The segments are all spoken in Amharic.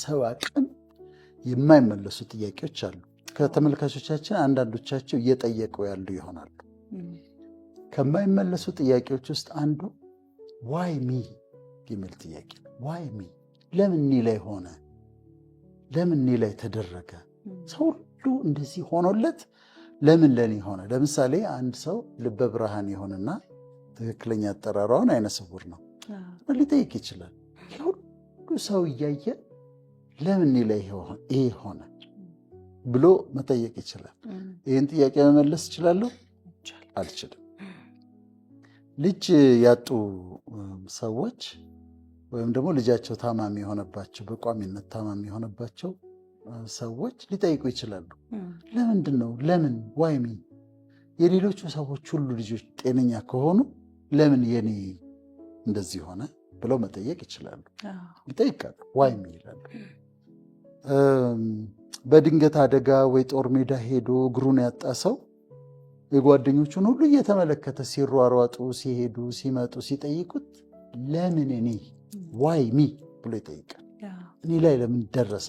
በሰው አቅም የማይመለሱ ጥያቄዎች አሉ። ከተመልካቾቻችን አንዳንዶቻቸው እየጠየቁ ያሉ ይሆናሉ። ከማይመለሱ ጥያቄዎች ውስጥ አንዱ ዋይ ሚ የሚል ጥያቄ ነው። ዋይ ሚ፣ ለምን እኔ ላይ ሆነ? ለምን እኔ ላይ ተደረገ? ሰው ሁሉ እንደዚህ ሆኖለት ለምን ለኔ ሆነ? ለምሳሌ አንድ ሰው ልበ ብርሃን የሆነና ትክክለኛ አጠራሯን አይነ ስውር ነው ሊጠይቅ ይችላል። ሁሉ ሰው እያየ ለምን እኔ ላይ ይሄ ሆነ ብሎ መጠየቅ ይችላል። ይህን ጥያቄ መመለስ እችላለሁ? አልችልም። ልጅ ያጡ ሰዎች ወይም ደግሞ ልጃቸው ታማሚ የሆነባቸው በቋሚነት ታማሚ የሆነባቸው ሰዎች ሊጠይቁ ይችላሉ። ለምንድን ነው? ለምን ዋይ ሚ? የሌሎቹ ሰዎች ሁሉ ልጆች ጤነኛ ከሆኑ ለምን የኔ እንደዚህ ሆነ ብለው መጠየቅ ይችላሉ። ይጠይቃሉ። ዋይ ሚ ይላሉ። በድንገት አደጋ ወይ ጦር ሜዳ ሄዶ እግሩን ያጣ ሰው የጓደኞቹን ሁሉ እየተመለከተ ሲሯሯጡ፣ ሲሄዱ፣ ሲመጡ ሲጠይቁት ለምን እኔ ዋይ ሚ ብሎ ይጠይቃል። እኔ ላይ ለምን ደረሰ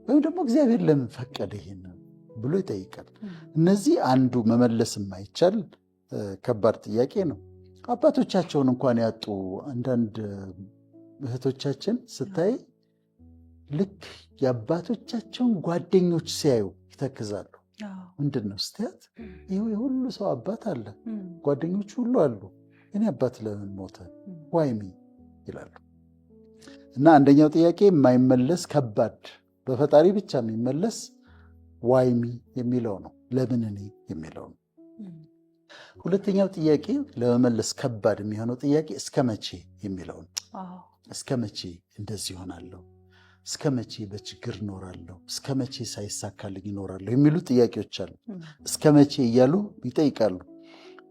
ወይም ደግሞ እግዚአብሔር ለምን ፈቀደ ይሄን ብሎ ይጠይቃል። እነዚህ አንዱ መመለስ የማይቻል ከባድ ጥያቄ ነው። አባቶቻቸውን እንኳን ያጡ አንዳንድ እህቶቻችን ስታይ ልክ የአባቶቻቸውን ጓደኞች ሲያዩ ይተክዛሉ። ምንድን ነው ስትያት፣ ይኸው የሁሉ ሰው አባት አለ፣ ጓደኞቹ ሁሉ አሉ፣ እኔ አባት ለምን ሞተ? ዋይ ሚ ይላሉ። እና አንደኛው ጥያቄ የማይመለስ ከባድ፣ በፈጣሪ ብቻ የሚመለስ ዋይ ሚ የሚለው ነው፣ ለምን እኔ የሚለው ነው። ሁለተኛው ጥያቄ ለመመለስ ከባድ የሚሆነው ጥያቄ እስከ መቼ የሚለው ነው። እስከ መቼ እንደዚህ ይሆናለሁ? እስከ መቼ በችግር እኖራለሁ? እስከ መቼ ሳይሳካልኝ እኖራለሁ? የሚሉ ጥያቄዎች አሉ። እስከ መቼ እያሉ ይጠይቃሉ።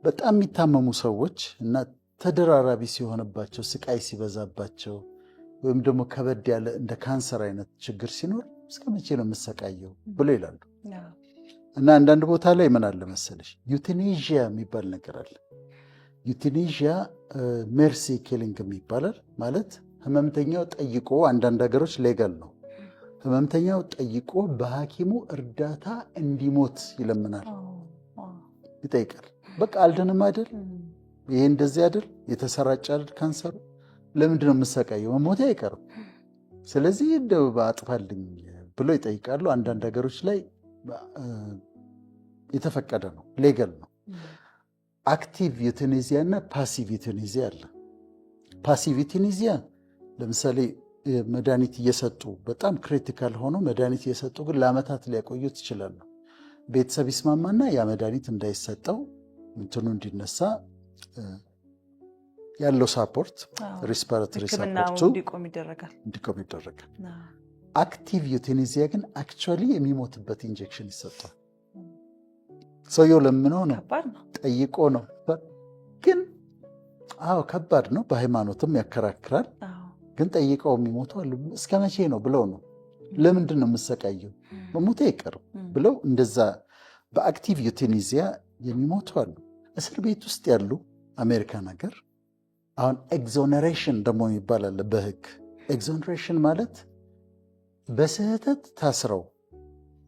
በጣም የሚታመሙ ሰዎች እና ተደራራቢ ሲሆንባቸው፣ ስቃይ ሲበዛባቸው፣ ወይም ደግሞ ከበድ ያለ እንደ ካንሰር አይነት ችግር ሲኖር እስከ መቼ ነው የምሰቃየው ብሎ ይላሉ። እና አንዳንድ ቦታ ላይ ምን አለ መሰለሽ፣ ዩቴኔዥያ የሚባል ነገር አለ። ዩቴኔዥያ ሜርሲ ኪሊንግ ይባላል። ማለት ህመምተኛው ጠይቆ፣ አንዳንድ ሀገሮች ሌጋል ነው፣ ህመምተኛው ጠይቆ በሐኪሙ እርዳታ እንዲሞት ይለምናል፣ ይጠይቃል። በቃ አልድንም አይደል፣ ይሄ እንደዚህ አይደል፣ የተሰራጨ አይደል ካንሰሩ፣ ለምንድን ነው የምሰቃየው? መሞቴ አይቀርም፣ ስለዚህ እንደው አጥፋልኝ ብሎ ይጠይቃሉ። አንዳንድ ሀገሮች ላይ የተፈቀደ ነው፣ ሌጋል ነው። አክቲቭ ዩቴኔዚያ እና ፓሲቭ ዩቴኔዚያ አለ። ፓሲቭ ዩቴኔዚያ ለምሳሌ መድኃኒት እየሰጡ በጣም ክሪቲካል ሆኖ መድኃኒት እየሰጡ ግን ለዓመታት ሊያቆዩት ይችላሉ። ቤተሰብ ይስማማና ያ መድኃኒት እንዳይሰጠው እንትኑ እንዲነሳ ያለው ሳፖርት ሪስፓራቶሪ ሳፖርቱ እንዲቆም ይደረጋል። አክቲቭ ዩቴኔዚያ ግን አክቹዋሊ የሚሞትበት ኢንጀክሽን ይሰጣል። ሰውየው ለምኖ ነው፣ ጠይቆ ነው። ግን አዎ ከባድ ነው፣ በሃይማኖትም ያከራክራል። ግን ጠይቀው የሚሞቱ አሉ። እስከ መቼ ነው ብለው ነው፣ ለምንድን ነው የምሰቃየው? መሞቴ አይቀርም ብለው እንደዛ በአክቲቭ ዩቴኔዚያ የሚሞቱ አሉ። እስር ቤት ውስጥ ያሉ አሜሪካን ሀገር አሁን ኤግዞነሬሽን ደግሞ የሚባል አለ በህግ። ኤግዞነሬሽን ማለት በስህተት ታስረው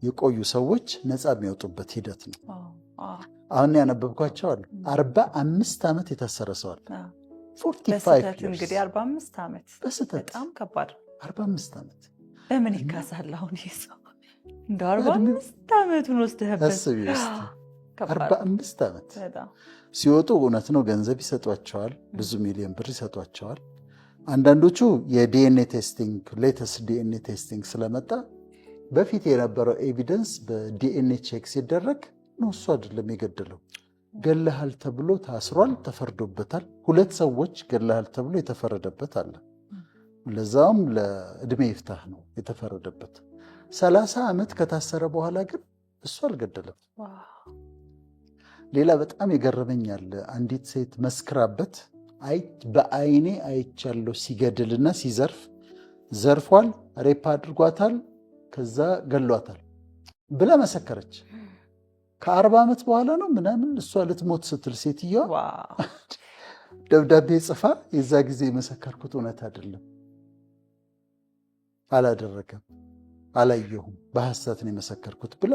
የቆዩ ሰዎች ነፃ የሚወጡበት ሂደት ነው። አሁን ያነበብኳቸው አሉ 45 ዓመት የታሰረ ሰው አለ። 45 እንግዲህ 45 ዓመት በጣም ከባድ 45 ዓመት ለምን ይካሳል? አሁን ይሄ ሰው እንደ 45 ዓመቱን ወስደህበት 45 ዓመት ሲወጡ እውነት ነው ገንዘብ ይሰጧቸዋል፣ ብዙ ሚሊዮን ብር ይሰጧቸዋል። አንዳንዶቹ የዲኤንኤ ቴስቲንግ ሌተስት ዲኤንኤ ቴስቲንግ ስለመጣ በፊት የነበረው ኤቪደንስ በዲኤንኤ ቼክ ሲደረግ ነው እሱ አይደለም የገደለው፣ ገለሃል ተብሎ ታስሯል፣ ተፈርዶበታል። 2 ሰዎች ገለሃል ተብሎ የተፈረደበት አለ። ለዛውም ለዕድሜ ይፍታህ ነው የተፈረደበት። 30 ዓመት ከታሰረ በኋላ ግን እሱ አልገደለም። ሌላ በጣም የገረመኛል፣ አንዲት ሴት መስክራበት በአይኔ አይቻለሁ ሲገድልና ሲዘርፍ፣ ዘርፏል፣ ሬፕ አድርጓታል፣ ከዛ ገሏታል ብላ መሰከረች። ከ40 ዓመት በኋላ ነው ምናምን እሷ ልትሞት ስትል ሴትዮዋ ደብዳቤ ጽፋ የዛ ጊዜ የመሰከርኩት እውነት አይደለም አላደረገም፣ አላየሁም፣ በሐሰት ነው የመሰከርኩት ብለ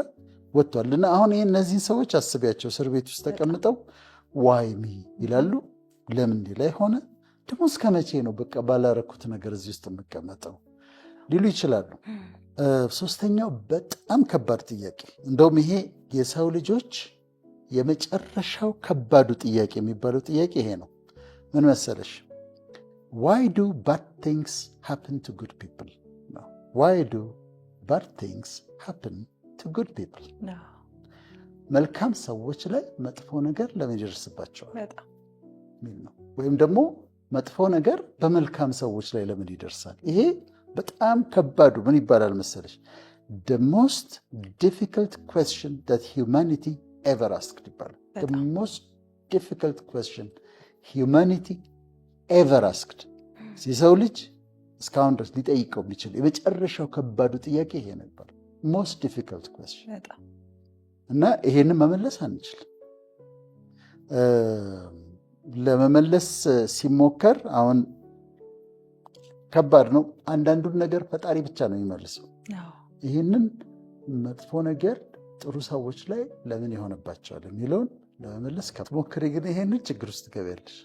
ወጥቷል። እና አሁን ይህ እነዚህን ሰዎች አስቢያቸው፣ እስር ቤት ውስጥ ተቀምጠው ዋይሚ ይላሉ። ለምን ላይ ሆነ ደግሞ እስከ መቼ ነው በቃ ባላረኩት ነገር እዚህ ውስጥ የምቀመጠው ሊሉ ይችላሉ። ሶስተኛው በጣም ከባድ ጥያቄ፣ እንደውም ይሄ የሰው ልጆች የመጨረሻው ከባዱ ጥያቄ የሚባለው ጥያቄ ይሄ ነው። ምን መሰለሽ? ዋይ ዱ ባድ ቲንግስ ሃፕን ቱ ጉድ ፒፕል? ዋይ ዱ ባድ ቲንግስ ሃፕን ቱ ጉድ ፒፕል? መልካም ሰዎች ላይ መጥፎ ነገር ለምን ይደርስባቸዋል ሚል ነው። ወይም ደግሞ መጥፎ ነገር በመልካም ሰዎች ላይ ለምን ይደርሳል? ይሄ በጣም ከባዱ ምን ይባላል መሰለሽ? the most difficult question that humanity ever asked ይባላል። the most difficult question humanity ever asked። የሰው ልጅ እስካሁን ድረስ ሊጠይቀው የሚችል የመጨረሻው ከባዱ ጥያቄ ይሄ ነው ይባላል። most difficult question። እና ይሄንን መመለስ አንችልም። ለመመለስ ሲሞከር አሁን ከባድ ነው። አንዳንዱን ነገር ፈጣሪ ብቻ ነው የሚመልሰው። ይህንን መጥፎ ነገር ጥሩ ሰዎች ላይ ለምን ይሆንባቸዋል የሚለውን ለመመለስ ሞክሪ፣ ግን ይሄንን ችግር ውስጥ ትገቢያለሽ።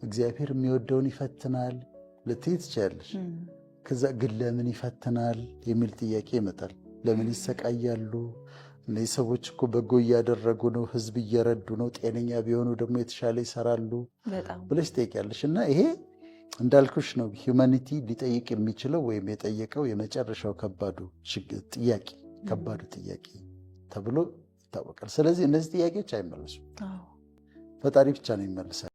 እግዚአብሔር የሚወደውን ይፈትናል ልትይ ትችያለሽ። ከዛ ግን ለምን ይፈትናል የሚል ጥያቄ ይመጣል። ለምን ይሰቃያሉ? እነዚህ ሰዎች እኮ በጎ እያደረጉ ነው፣ ህዝብ እየረዱ ነው፣ ጤነኛ ቢሆኑ ደግሞ የተሻለ ይሰራሉ ብለሽ ትጠይቂያለሽ። እና ይሄ እንዳልኩሽ ነው ሂውማኒቲ ሊጠይቅ የሚችለው ወይም የጠየቀው የመጨረሻው ከባዱ ጥያቄ ተብሎ ይታወቃል። ስለዚህ እነዚህ ጥያቄዎች አይመለሱም፣ ፈጣሪ ብቻ ነው ይመልሳል።